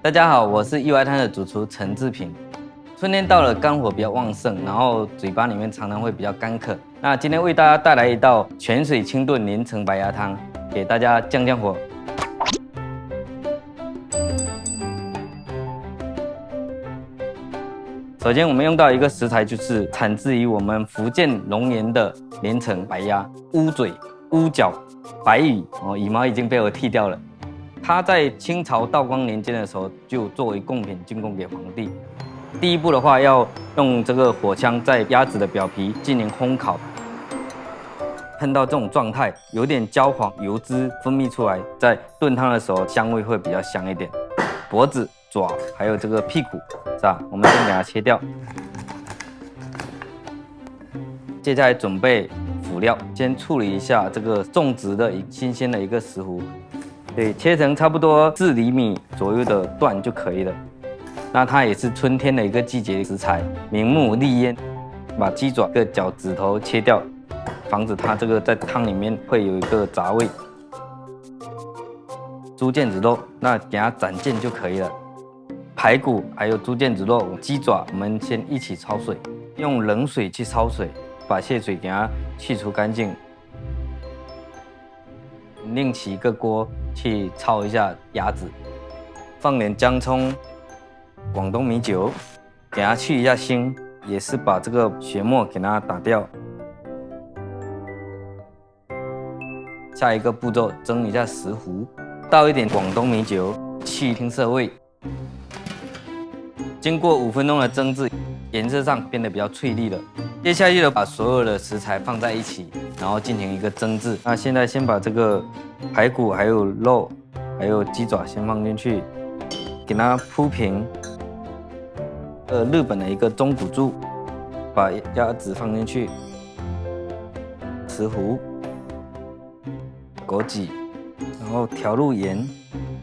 大家好，我是意外滩的主厨陈志平。春天到了，肝火比较旺盛，然后嘴巴里面常常会比较干渴。那今天为大家带来一道泉水清炖连城白鸭汤，给大家降降火。首先，我们用到一个食材，就是产自于我们福建龙岩的连城白鸭，乌嘴、乌脚、白羽羽毛已经被我剃掉了。它在清朝道光年间的时候，就作为贡品进贡给皇帝。第一步的话，要用这个火枪在鸭子的表皮进行烘烤，喷到这种状态，有点焦黄，油脂分泌出来，在炖汤的时候香味会比较香一点。脖子、爪还有这个屁股，是吧？我们先给它切掉。接下来准备辅料，先处理一下这个种植的新鲜的一个石斛。对，切成差不多4厘米左右的段就可以了。那它也是春天的一个季节食材，明目利烟。把鸡爪的脚趾头切掉，防止它这个在汤里面会有一个杂味。猪腱子肉，那给它斩件就可以了。排骨还有猪腱子肉、鸡爪，我们先一起焯水，用冷水去焯水，把血水给它去除干净。另起一个锅去焯一下鸭子，放点姜葱、广东米酒，给它去一下腥，也是把这个血沫给它打掉。下一个步骤，蒸一下石斛，倒一点广东米酒，去青涩味。经过5分钟的蒸制，颜色上变得比较翠绿了。接下去把所有的食材放在一起，然后进行一个蒸制。那现在先把这个排骨、还有肉、还有鸡爪先放进去，给它铺平。日本的一个中骨柱，把鸭子放进去，石斛、枸杞，然后调入盐、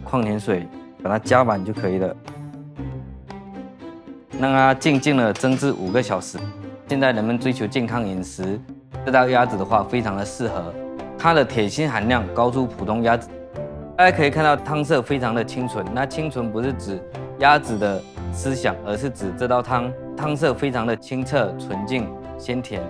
矿泉水，把它加满就可以了。让它静静的蒸至5个小时。现在人们追求健康饮食，这道鸭子的话非常的适合。它的铁锌含量高出普通鸭子。大家可以看到汤色非常的清纯，那清纯不是指鸭子的思想，而是指这道汤色非常的清澈纯净鲜甜。